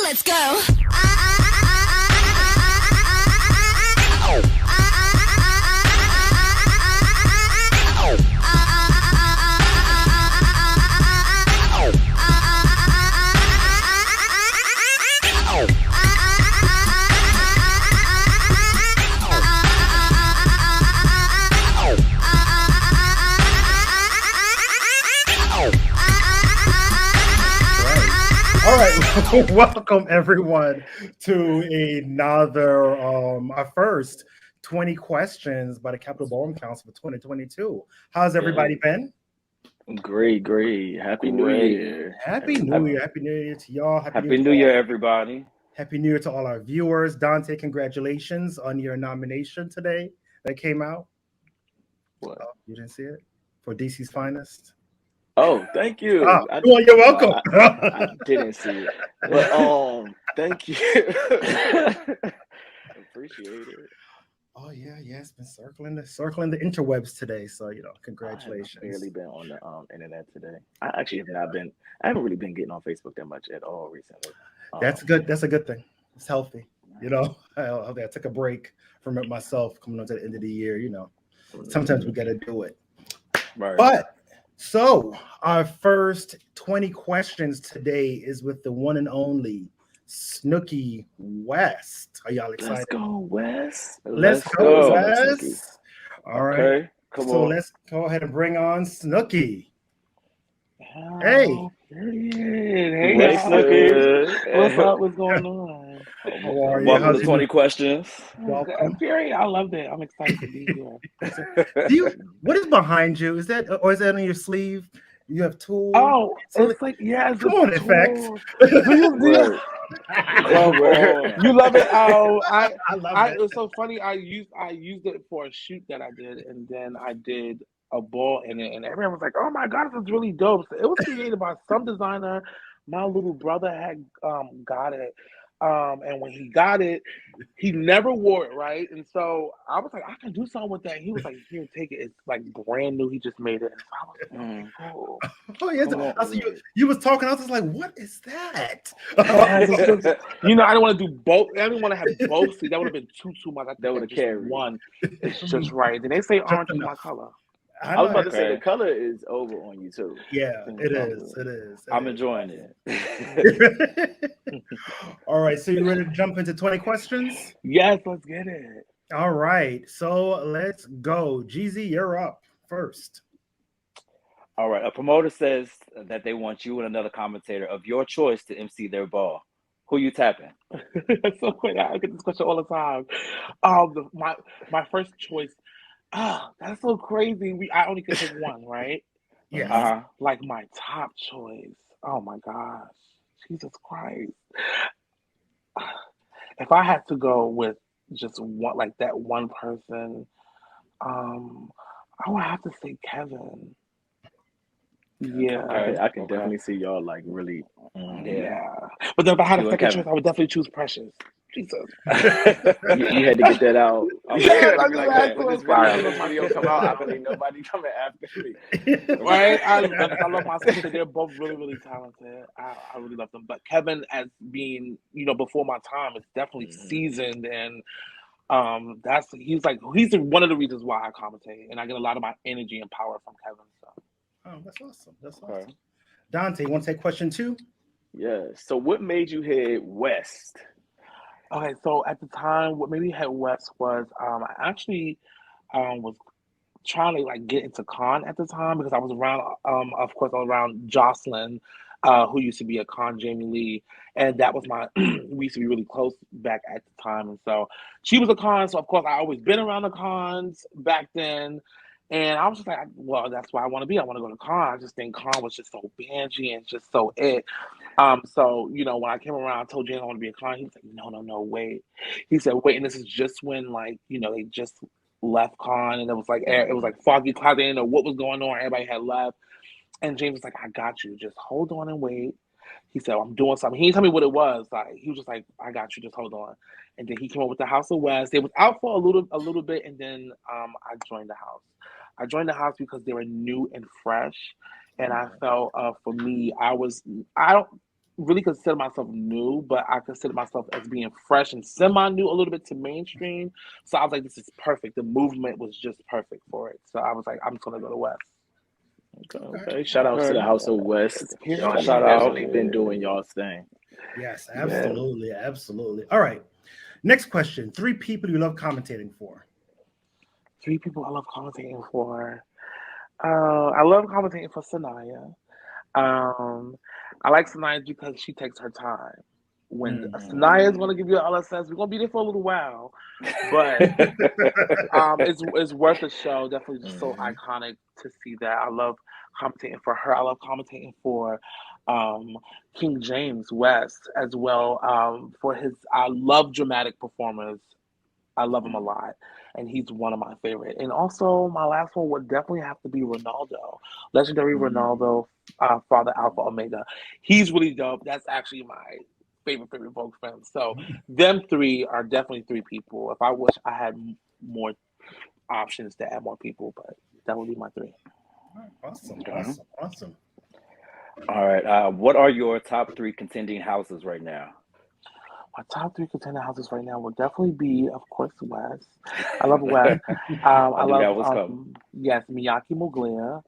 Let's go. All right, welcome everyone to another, our first 20 questions by the Capital Ballroom Council for 2022. How's everybody been? Great. Happy New Year. Happy New Year. Happy New Year to y'all. Happy New Year, everybody. Happy New Year to all our viewers. Dante, congratulations on your nomination today that came out. What? Oh, you didn't see it? For DC's Finest? Oh, thank you. Well, you're welcome. I didn't see it. But thank you. Appreciate it. Oh yeah, it's been circling the interwebs today. So congratulations. I've barely been on the internet today. I haven't really been getting on Facebook that much at all recently. That's good. That's a good thing. It's healthy. I took a break from it myself coming on to the end of the year. Sometimes we got to do it. Right. But so our first 20 questions today is with the one and only SNOOKIE West. Are y'all excited? Let's go, West. Let's go, West. All right. Okay, come on. Let's go ahead and bring on SNOOKIE. Oh, Hey. Hey, Hey, y'all. SNOOKIE. What's up? What's going on? How are you? Welcome to 20 questions. Welcome. Fury, I loved it. I'm excited to be here. What is behind you? Is that on your sleeve? You have tools? Oh, it's like, yeah. It's Come on, in fact. You love it. I love it. It's so funny. I used it for a shoot that I did, and then I did a ball in it, and everyone was like, "Oh my god, this is really dope." So it was created by some designer. My little brother had got it, and when he got it, he never wore it, right? And so I was like, "I can do something with that." He was like, "Here, take it. It's like brand new. He just made it." And so I was like, "Oh, Oh yes, you was talking. I was just like, "What is that?" I didn't want to do both. I didn't want to have both. See, that would have been too much. That would have carried one. It's just right. And they say orange is my color. I was about to say the color is over on you too. Yeah, it is. I'm enjoying it. All right, so you ready to jump into 20 questions? Yes, let's get it. All right, so let's go. Jeezy, you're up first. All right, a promoter says that they want you and another commentator of your choice to MC their ball. Who you tapping? That's so quick. I get this question all the time. My first choice. That's so crazy. I only could pick one, right? Yeah. Like my top choice. Oh my gosh. Jesus Christ. If I had to go with just one, like that one person, I would have to say Kevin. Yeah. Okay, I can definitely see y'all like really. Yeah. But then if I had a second choice, I would definitely choose Precious. Jesus. you had to get that out. When this video come out, I believe nobody coming after me. Right? I love my sister. They're both really, really talented. I really love them. But Kevin, as being, before my time, is definitely seasoned, and he's one of the reasons why I commentate, and I get a lot of my energy and power from Kevin. So. Oh, that's awesome. That's awesome. Okay. Dante, you want to take question 2? Yeah. So what made you head west? Okay, so at the time, what made me head west was I actually was trying to like get into con at the time because I was around, of course, around Jocelyn, who used to be a con, Jamie Lee, and that was we used to be really close back at the time, and so she was a con, so of course I always been around the cons back then. And I was just like, well, that's why I want to be. I want to go to con. I just think con was just so bangy and just so it. So, when I came around, I told James I want to be a con. He was like, no, wait. He said, wait, and this is just when, like, they just left con, and it was like foggy clouds. They didn't know what was going on. Everybody had left. And James was like, I got you. Just hold on and wait. He said, I'm doing something. He didn't tell me what it was. Like, he was just like, I got you. Just hold on. And then he came up with the House of West. It was out for a little bit, and then I joined the house. I joined the house because they were new and fresh, and I felt for me, really consider myself new, but I consider myself as being fresh and semi-new a little bit to mainstream. So I was like, this is perfect. The movement was just perfect for it. So I was like, I'm just gonna go to West. Okay. Shout outs to the House of West. Y'all Shout out. definitely been doing y'all's thing. Yes, Yeah. absolutely, absolutely. All right. Next question. 3 people you love commentating for. 3 people I love commentating for. I love commentating for Sanaya. I like Sanaya because she takes her time. When Sanaya is going to give you an LSS, we're going to be there for a little while, but it's worth a show. Definitely just so iconic to see that. I love commentating for her. I love commentating for King James West as well. For his, I love dramatic performers. I love him a lot, and he's one of my favorite. And also, my last one would definitely have to be Ronaldo, legendary Ronaldo, Father Alpha Omega. He's really dope. That's actually my favorite Vogue fan. So them 3 are definitely 3 people. If I wish I had more options to add more people, but that would be my 3. Awesome. All right. What are your top 3 contending houses right now? My top 3 contender houses right now will definitely be, of course, West. I love West. I love yes, Miyake Muglia,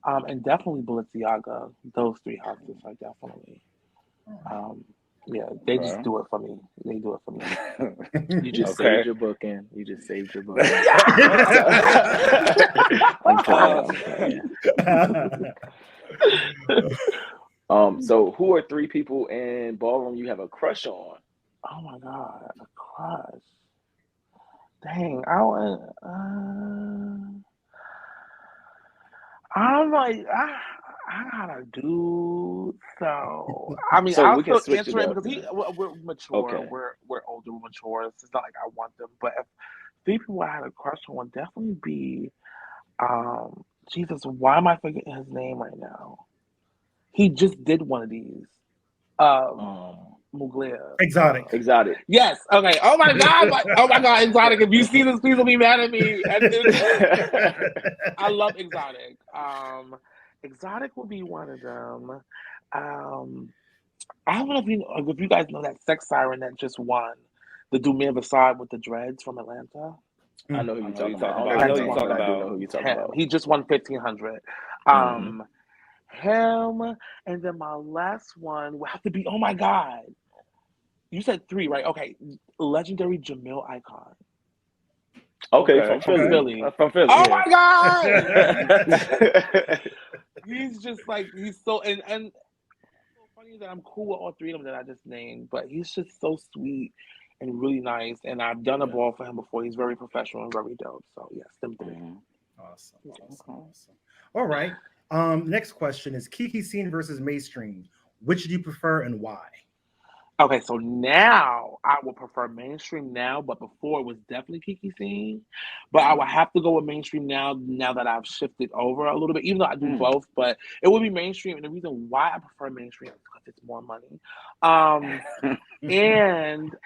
and definitely Balenciaga. Those 3 houses are definitely. Yeah, they just do it for me. They do it for me. You just saved your booking. You just saved your booking. I'm playing. So who are 3 people in ballroom you have a crush on? Oh my God, a crush. Dang, I'm like, I got a dude. So I mean, I'll still answer it because we're mature. Okay. We're older. We're mature. It's not like I want them. But if 3 people I had a crush on would definitely be, Jesus. Why am I forgetting his name right now? He just did one of these. Muglia. Exotic. Yes. Okay. Oh my God. Oh my God. Exotic. If you see this, please don't be mad at me. I love Exotic. Exotic will be one of them. I don't know if you guys know that sex siren that just won the Dumir Vasad with the dreads from Atlanta. I know who you're talking about. I know who you're talking about. I do know who you're talking about. He just won 1,500. Him, and then my last one will have to be, oh my God. You said 3, right? Okay. Legendary Jamil Icon. Okay, from Philly. From Philly. Oh my God! He's just like, he's so, and it's so funny that I'm cool with all 3 of them that I just named, but he's just so sweet and really nice. And I've done a ball for him before. He's very professional and very dope. So yes, them 3. Awesome. All right. Next question is Kiki Scene versus mainstream. Which do you prefer and why? Okay, so now I would prefer mainstream now, but before it was definitely Kiki Scene. But I would have to go with mainstream now that I've shifted over a little bit, even though I do both. But it would be mainstream, and the reason why I prefer mainstream is because it's more money. And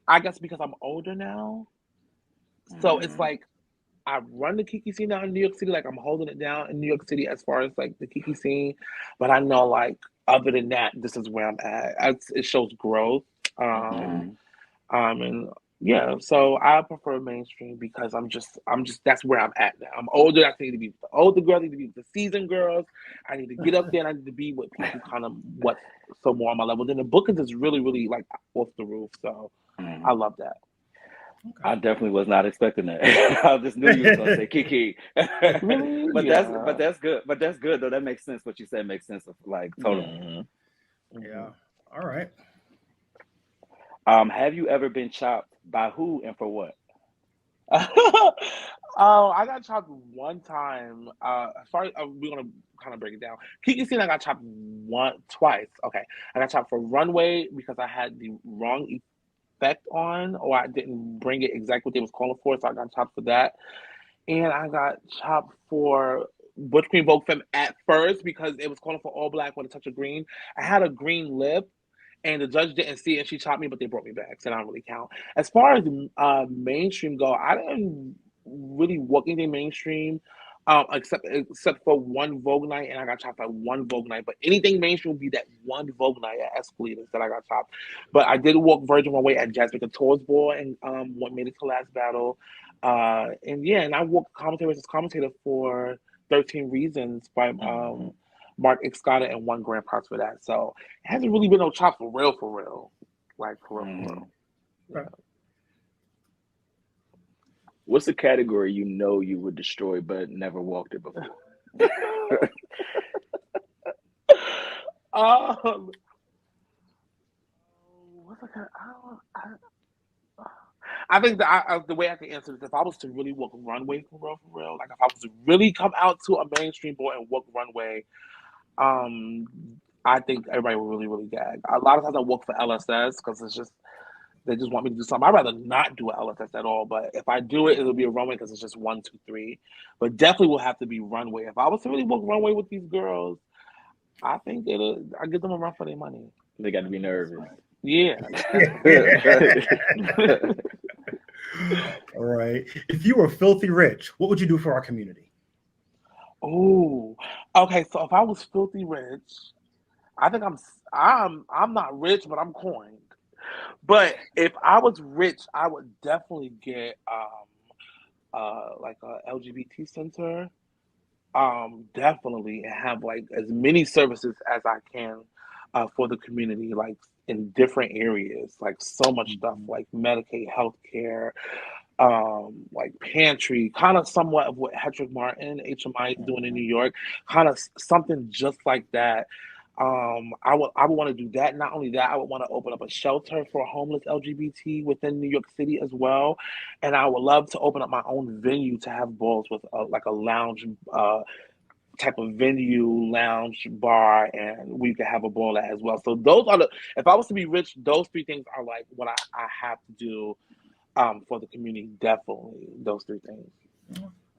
I guess because I'm older now, so it's like I run the Kiki Scene now in New York City. Like I'm holding it down in New York City as far as like the Kiki Scene, but I know like other than that, this is where I'm at. It shows growth, and yeah. So I prefer mainstream because I'm just that's where I'm at now. I'm older. I need to be with the older girls. I need to be with the seasoned girls. I need to get up there and I need to be with people kind of so more on my level. Then the bookings is really like off the roof. So I love that. Okay. I definitely was not expecting that. I just knew you were gonna say Kiki. Really? But that's good. But that's good though. That makes sense. What you said makes sense of like totally. Yeah. All right. Have you ever been chopped? By who and for what? I got chopped one time. As far as we're gonna kind of break it down. Kiki Scene, I got chopped twice. Okay, I got chopped for Runway because I had the wrong effect on, or I didn't bring it exactly what they was calling for, so I got chopped for that. And I got chopped for Butch Queen Vogue Femme at first because it was calling for all black with a touch of green. I had a green lip, and the judge didn't see it, and she chopped me, but they brought me back, so I don't really count. As far as mainstream go, I didn't really work anything mainstream. Except for one Vogue night, and I got chopped at one Vogue night. But anything mainstream would be that one Vogue night at Escalators that I got chopped. But I did walk Virgin Runway at Jasmine Couture's ball and what made it to last battle. And yeah, and I walked commentator versus commentator for 13 Reasons by Mark Excada and won grand prize for that. So it hasn't really been no chops for real. Like for real. Right. What's a category you know you would destroy but never walked it before? What's a I think the way I can answer this, if I was to really walk runway for real, like if I was to really come out to a mainstream board and walk runway, I think everybody would really gag. A lot of times I walk for LSS because it's just they just want me to do something. I'd rather not do an LSS at all, but if I do it, it'll be a runway because it's just 1, 2, 3. But definitely will have to be runway. If I was to really walk runway with these girls, I think I give them a run for their money. They got to be nervous. Yeah. All right. If you were filthy rich, what would you do for our community? Oh, okay. So if I was filthy rich, I think I'm not rich, but I'm coined. But if I was rich, I would definitely get like a LGBT center. Definitely, and have like as many services as I can for the community, like in different areas, like so much stuff, like Medicaid, healthcare, like pantry, kind of somewhat of what Hedrick Martin, HMI is doing in New York, kind of something just like that. I would want to do that. Not only that, I would want to open up a shelter for homeless LGBT within New York City as well, and I would love to open up my own venue to have balls with like a lounge type of venue, lounge, bar, and we could have a ball at as well. So those are if I was to be rich, those 3 things are like what I have to do for the community. Definitely those 3 things.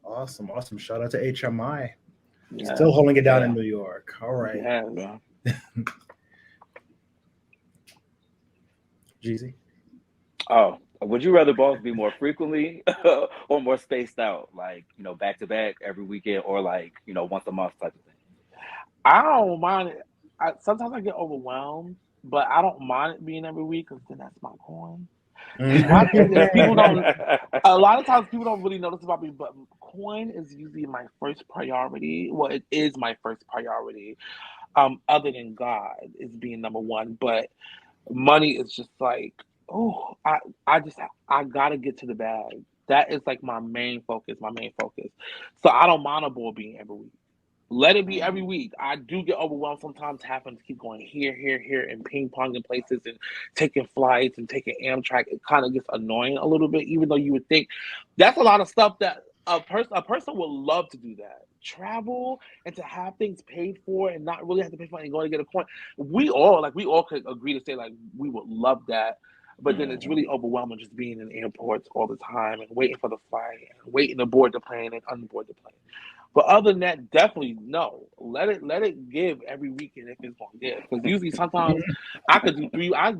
Awesome. Shout out to HMI. Yeah. Still holding it down in New York. All right. Yeah. Jeezy? Oh, would you rather balls be more frequently or more spaced out, like, back to back every weekend, or like, once a month type of thing? I don't mind it. Sometimes I get overwhelmed, but I don't mind it being every week because then that's my coin. My thing is a lot of times people don't really notice about me, but coin is usually my first priority. Well, it is my first priority. Other than God is being number 1, but money is just like, I gotta get to the bag. That is like my main focus. So I don't mind a ball being every week. Let it be every week. I do get overwhelmed sometimes having to keep going here, and ping pong in places and taking flights and taking Amtrak. It kind of gets annoying a little bit, even though you would think that's a lot of stuff that a person would love to do that. Travel and to have things paid for and not really have to pay for it and go to get a coin. We all could agree to say like we would love that. But then it's really overwhelming just being in airports all the time and waiting for the flight and waiting to board the plane and unboard the plane. But other than that, definitely no. Let it give every weekend if it's gonna give. Because usually sometimes I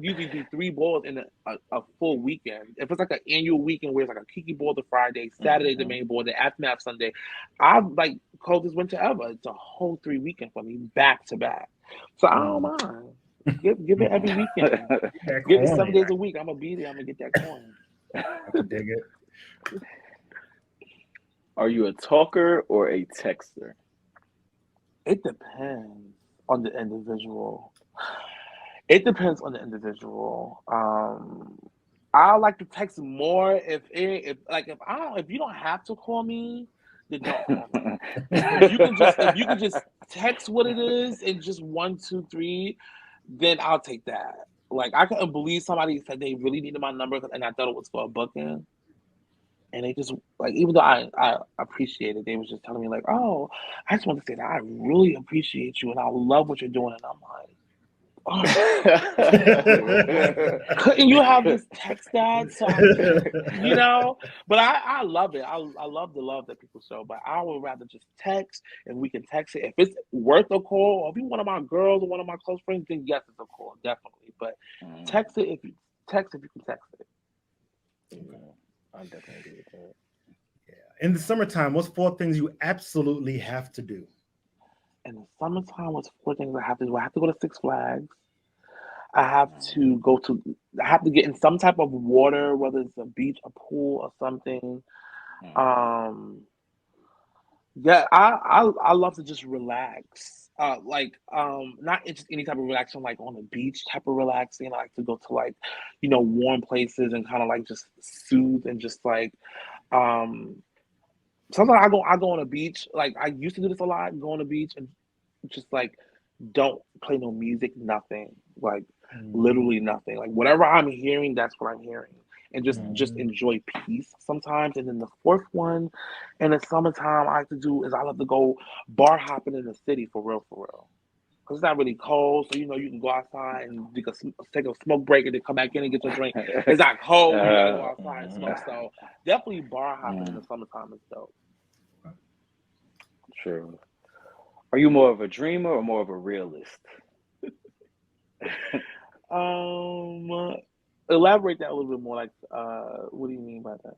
usually do 3 balls in a full weekend. If it's like an annual weekend where it's like a Kiki ball the Friday, Saturday the main ball, the aftermath Sunday, I'm like coldest winter ever. It's a whole 3 weekend for me back to back. So I don't mind. Give it every weekend. Give it 7 days a week. I'm gonna be there. I'm gonna get that coin. I can dig it. Are you a talker or a texter? It depends on the individual. I like to text more if you don't have to call me, then don't call me. If you can just text what it is and just 1, 2, 3, then I'll take that. Like I couldn't believe somebody said they really needed my number and I thought it was for a booking. And they just like, even though I appreciate it, they was just telling me like, "Oh, I just want to say that I really appreciate you and I love what you're doing." And I'm like, oh. Couldn't you have just text that? So but I love it. I love the love that people show. But I would rather just text, and we can text it. If it's worth a call, or if you're one of my girls or one of my close friends, then yes, it's a call, definitely. But text it if you can text it. I definitely agree with that. Yeah. In the summertime, what's 4 things you absolutely have to do? In the summertime, what's 4 things I have to do? I have to go to Six Flags. I have to go to. I have to get in some type of water, whether it's a beach, a pool, or something. Um, yeah, I love to just relax. Not just any type of relaxing, like on the beach type of relaxing. I like to go to like, warm places and kind of like just soothe and just like um sometimes I go on a beach. Like I used to do this a lot, go on the beach and just like don't play no music, nothing. Like Mhm. literally nothing. Like whatever I'm hearing, that's what I'm hearing. And just Mhm. enjoy peace sometimes. And then the fourth one in the summertime I like to do is I love to go bar hopping in the city for real, for real. Cause it's not really cold, so you can go outside and you can take a smoke break and then come back in and get your drink. It's not cold, you gotta go outside and smoke. So definitely bar hopping in the summertime is dope. True. Are you more of a dreamer or more of a realist? Um, Elaborate that a little bit more. Like, what do you mean by that?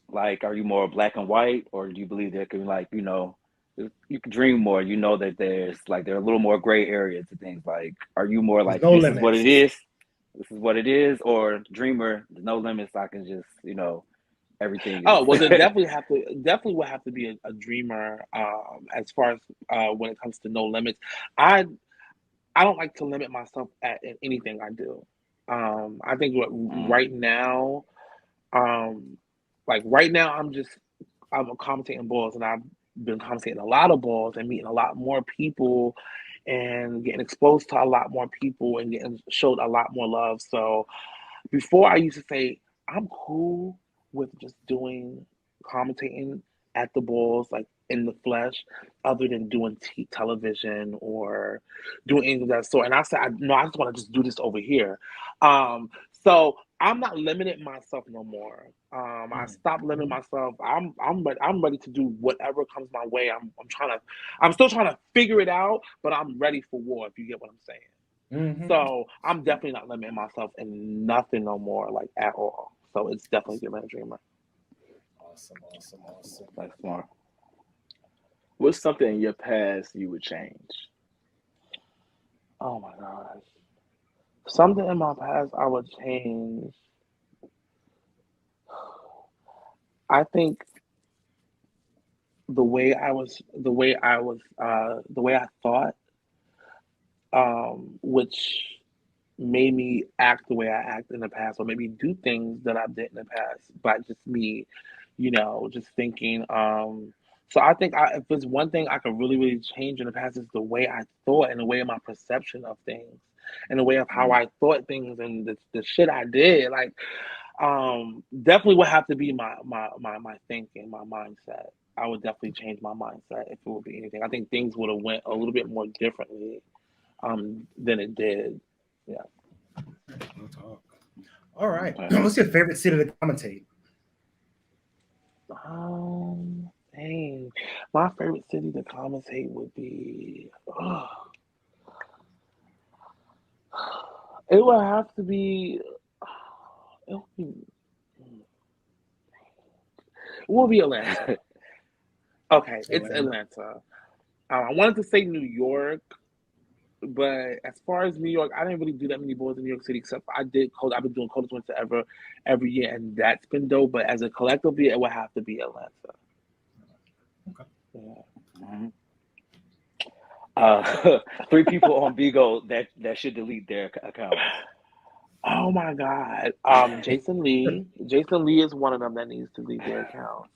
Like, are you more black and white, or do you believe there can, like, you can dream more? You know that there are a little more gray area to things. Like, are you more There's like no this is what it limits. is, this is what it is, or dreamer, there's no limits. I can just, everything Oh, well, then is. definitely would have to be a dreamer. As far as when it comes to no limits, I I don't like to limit myself in anything I do. I think Mm, right now, um, like right now, I'm commentating balls, and I've been commentating a lot of balls and meeting a lot more people, and getting exposed to a lot more people and getting showed a lot more love. So before I used to say I'm cool with just doing commentating at the balls, like in the flesh, other than doing television or doing anything of that sort. And I said, no, I just want to just do this over here. So I'm not limiting myself no more. I stopped limiting Mhm. myself. I'm ready to do whatever comes my way. I'm still trying to figure it out, but I'm ready for war. If you get what I'm saying. Mhm. So I'm definitely not limiting myself in nothing no more, like at all. So it's definitely giving a dreamer. Awesome, awesome, awesome. that's smart. What's something in your past you would change? Oh my gosh. Something in my past I would change. I think the way I thought, which made me act the way I act in the past, or maybe do things that I did in the past by just me, just thinking. So I think if there's one thing I could really, really change in the past is the way I thought and the way of my perception of things and the way of how Mm, I thought things and the shit I did. Like, definitely would have to be my thinking, my mindset. I would definitely change my mindset if it would be anything. I think things would have went a little bit more differently than it did. Yeah. Real talk. All right. okay. What's your favorite city to commentate? Dang. My favorite city to commentate would be. It would have to be. It would be. It would be Atlanta. Okay, it's Atlanta. Atlanta. I wanted to say New York, but as far as New York, I didn't really do that many boards in New York City. Except I did code. I've been doing Coldest Winter ever every year, and that's been dope. But as a collective year, it would have to be Atlanta. Okay. Yeah. Mhm. Uh, three people on Bigo that should delete their accounts. Oh my God. Jason Lee. Jason Lee is one of them that needs to delete their accounts.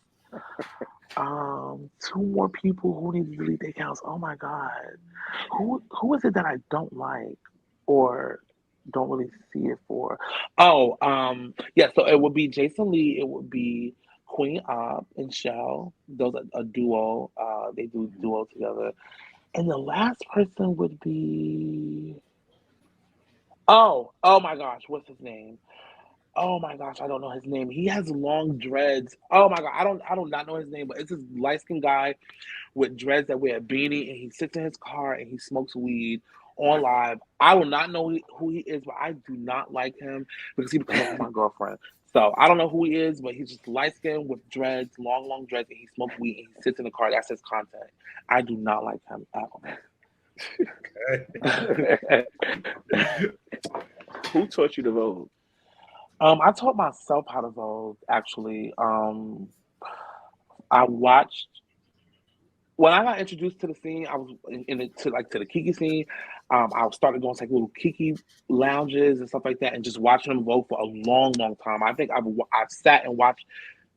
Two more people who need to delete their accounts. Oh my God. Who is it that I don't like or don't really see it for? Oh, yeah, so it would be Jason Lee, it would be Queen Op and Shell. Those are a duo. They do Mhm. duo together. And the last person would be oh my gosh, what's his name? Oh my gosh, I don't know his name. He has long dreads. Oh my god, I don't not know his name, but it's this light skinned guy with dreads that wear a beanie and he sits in his car and he smokes weed on live. I will not know who he is, but I do not like him because he be coming for my girlfriend. So I don't know who he is, but he's just light skinned with dreads, long dreads, and he smokes weed and he sits in the car. That's his content. I do not like him at all. Who taught you to vote? I taught myself how to vote. Actually, I watched when I got introduced to the scene. I was to the Kiki scene. I started going to like little Kiki lounges and stuff like that, and just watching them vote for a long time. I think I've sat and watched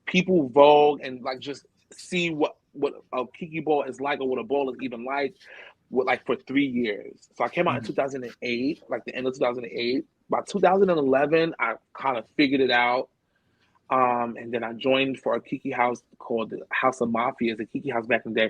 people vote and like just see what a Kiki ball is like or what a ball is even like. Like for 3 years. So I came out in 2008, like the end of 2008. By 2011, I kind of figured it out. And then I joined for a Kiki house called the House of Mafia. It's a Kiki house back in the day.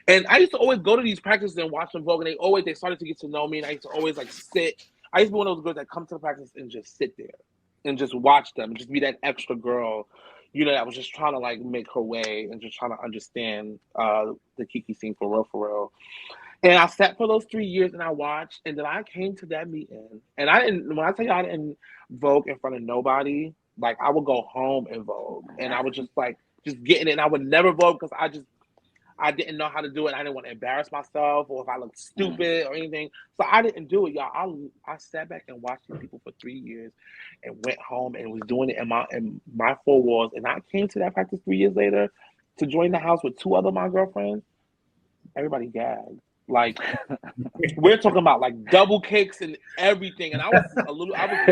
And I used to always go to these practices and watch them vote. And they started to get to know me. And I used to always like sit. I used to be one of those girls that come to the practice and just sit there and just watch them and just be that extra girl, that was just trying to like make her way and just trying to understand the Kiki scene for real. And I sat for those 3 years and I watched, and then I came to that meeting. And when I tell you I didn't vote in front of nobody, like I would go home and vote. And I would just get in it. And I would never vote because I didn't know how to do it. I didn't want to embarrass myself or if I looked stupid or anything. So I didn't do it, y'all. I sat back and watched these people for 3 years and went home and was doing it in my four walls. And I came to that practice 3 years later to join the house with two other my girlfriends. Everybody gagged. Like we're talking about like double kicks and everything, and I was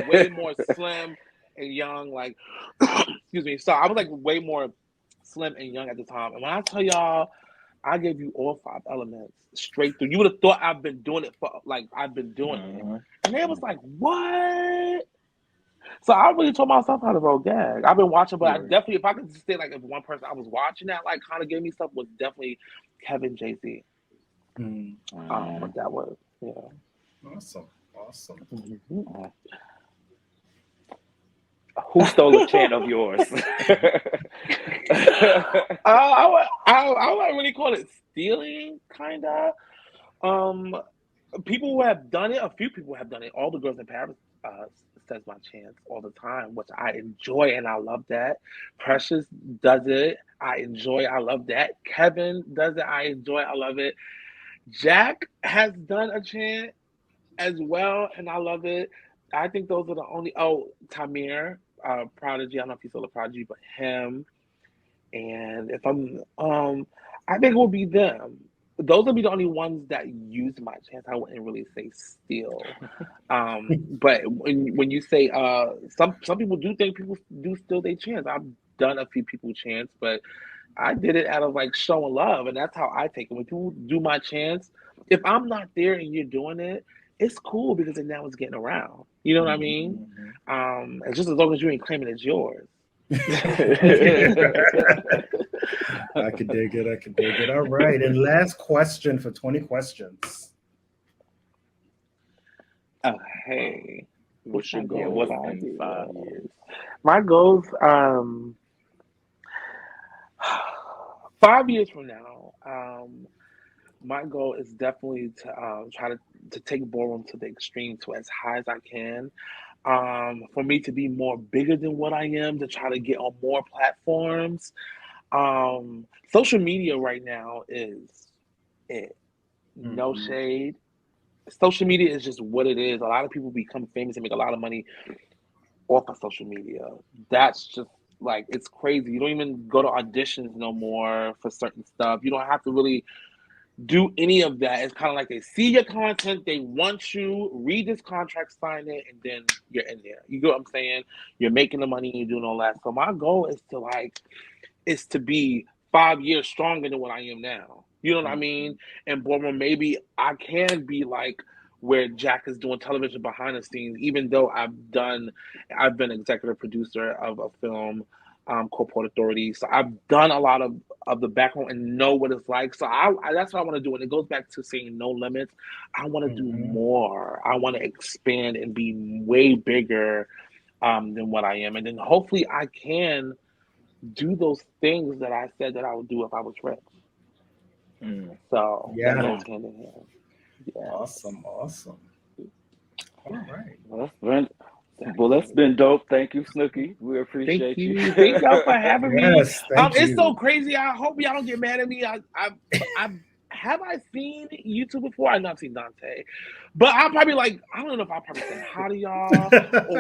way more slim and young, like excuse me. So I was like way more slim and young at the time. And when I tell y'all, I gave you all 5 elements straight through. You would have thought I've been doing it it, and they was like, "What?" So I really told myself how to vote gag. I've been watching, but I definitely, if I could just say like if one person I was watching that like kind of gave me stuff was definitely Kevin JC. But that was Awesome. Mm-hmm. Who stole a chant of yours? I wouldn't really call it stealing, kind of. People who have done it, a few people have done it. All the girls in Paris says my chants all the time, which I enjoy and I love that. Precious does it. I enjoy. I love that. Kevin does it. I enjoy. I love it. Jack has done a chant as well, and I love it. I think those are the only. Oh, Tamir, Prodigy. I don't know if he's still a Prodigy, but him. And if I think it will be them. Those will be the only ones that use my chance. I wouldn't really say steal. But when you say some people do think people do steal their chance. I've done a few people chance, but I did it out of like showing love, and that's how I take it. When people do my chance, if I'm not there and you're doing it, it's cool because then now it's getting around. You know what I mean? It's just as long as you ain't claiming it's yours. I could dig it. All right. And last question for 20 questions. Hey, What's your goal? What's 5 years? 5 years? My goals, 5 years from now, my goal is definitely to try to take ballroom to the extreme, to as high as I can. For me to be more bigger than what I am, to try to get on more platforms. Social media right now is it. No shade. Social media is just what it is. A lot of people become famous and make a lot of money off of social media. That's just like, it's crazy. You don't even go to auditions no more for certain stuff. You don't have to really do any of that. It's kind of like they see your content, they want you, read this contract, sign it, and then you're in there. You get what I'm saying? You're making the money, you're doing all that. So my goal is to be 5 years stronger than what I am now. You know what I mean? And Ballroom, maybe I can be like where Jack is doing television behind the scenes, even though I've been executive producer of a film called Port Authority. So I've done a lot of the background and know what it's like. So that's what I want to do. And it goes back to saying no limits. I want to do more. I want to expand and be way bigger than what I am. And then hopefully I can do those things that I said that I would do if I was rich. So that goes hand in hand. Yeah. Awesome. All right. Well, Well, that's been dope. Thank you, Snooki. We Thank appreciate you. you. Thank y'all for having me. Yes, thank It's so you. crazy. I hope y'all don't get mad at me. I have I seen YouTube before? I've not seen Dante, but I'm probably like, I don't know if I probably said hi to y'all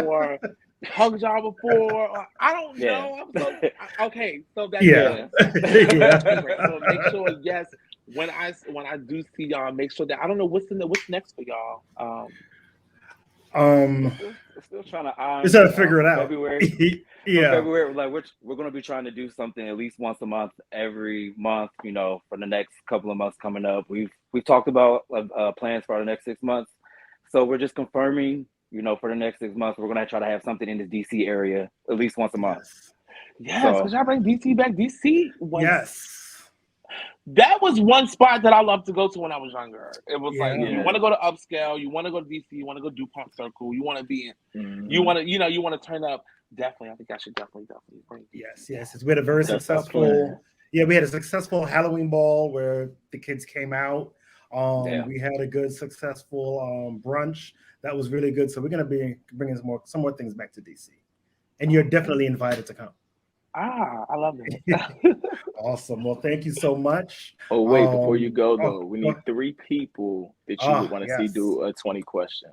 or hugged y'all before. Or, I don't Yeah. know. Okay, so that's Yeah. great. Yeah. So make sure, yes, when I do see y'all, make sure that I don't know what's next for y'all. Still trying to iron, Just gotta figure it out. February. Yeah. February, like we're gonna be trying to do something at least once a month, every month. For the next couple of months coming up. We've talked about plans for the next 6 months, so we're just confirming. For the next 6 months, we're gonna try to have something in the DC area at least once a month. Yes, because y'all bring DC back. DC was that was one spot that I loved to go to when I was younger. It was like you want to go to upscale, you want to go to DC, you want to go DuPont Circle, you want to be in, you want to turn up. Definitely, I think I should definitely bring. Yes. We had a very successful. Yeah, we had a successful Halloween ball where the kids came out. We had a good successful brunch that was really good. So we're gonna be bringing some more things back to DC, and you're definitely invited to come. I love it. Awesome. Well, thank you so much. Oh, wait, before you go, though, we need 3 people that you would want to see do 20 questions.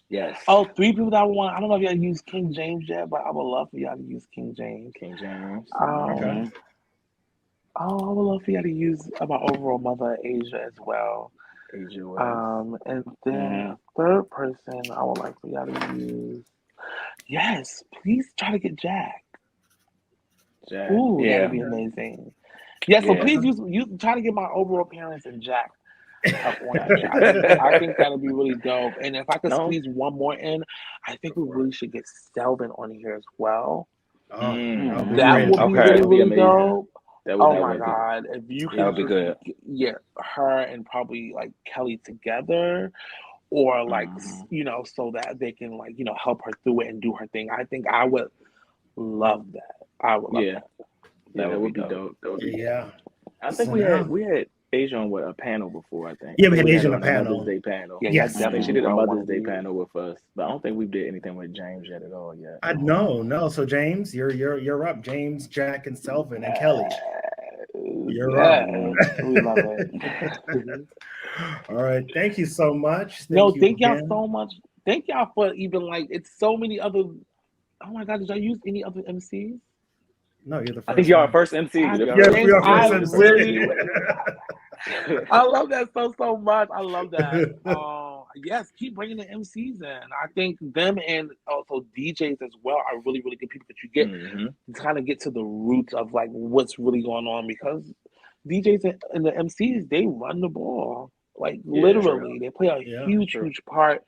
Yes. Oh, 3 people that I want. I don't know if y'all use King James yet, but I would love for y'all to use King James. Okay. I would love for y'all to use my overall mother, Asia, as well. Asia West. And then third person I would like for y'all to use. Yes, please try to get Jack. Ooh, that'd be amazing. Yeah, so please use try to get my overall parents and Jack up on that. I think that'll be really dope. And if I could squeeze one more in, I think we really should get Selvin on here as well. That would be really dope. Oh my God. If you could that would be good. Yeah, her and probably like Kelly together. Or like, so that they can like, help her through it and do her thing. I think I would love that. I would love that. That would be dope. I think we had Asia on a panel before. I think. Yeah, we had Asia on a panel. Mother's Day panel. Yes, I think she did a Mother's Day panel with us, but I don't think we did anything with James yet at all yet. No. So James, you're up. James, Jack, and Selvin and Kelly. You're up. We love it. All right. Thank you so much. Thank y'all so much. Thank y'all for even like it's so many other. Oh my God, did y'all use any other MCs? No, you're the first. I think you're our first MC. We are first MC. I love that so much. I love that. Yes, keep bringing the MCs in. I think them and also DJs as well are really, really good people that you get to kind of get to the roots of like what's really going on because DJs and the MCs, they run the ball. Like literally, they play a huge part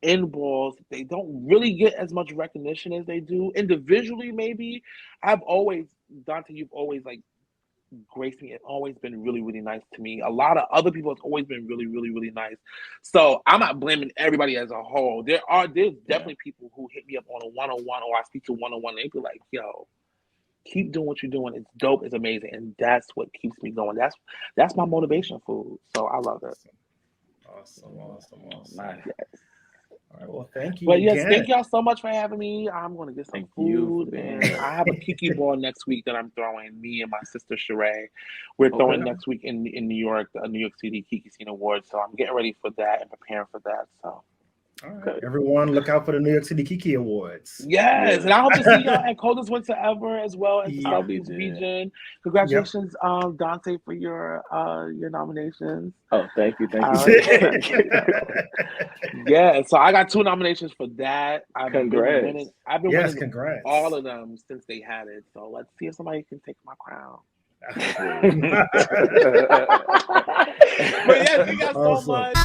in balls. They don't really get as much recognition as they do individually. Maybe I've always, Dante, you've always like graced me and always been really, really nice to me. A lot of other people have always been really, really, really nice. So I'm not blaming everybody as a whole. There's definitely people who hit me up on a one-on-one or I speak to one-on-one and they be like, yo, keep doing what you're doing. It's dope. It's amazing. And that's what keeps me going. That's my motivation food. So I love that. Awesome. Nice. Yes. All right. Well, thank you. But yes, thank y'all so much for having me. I'm going to get some food. And I have a Kiki ball next week that I'm throwing. Me and my sister Sheree. We're throwing next week in New York, the New York City Kiki Scene Awards. So I'm getting ready for that and preparing for that. So. All right. Everyone, look out for the New York City Kiki Awards. Yes, and I hope to see y'all at Coldest Winter Ever as well as the Southeast region. Congratulations, Dante, for your nominations. Oh, thank you. Yeah, so I got 2 nominations for that. I've been winning congrats. all of them since they had it. So let's see if somebody can take my crown. But yes, you got so much.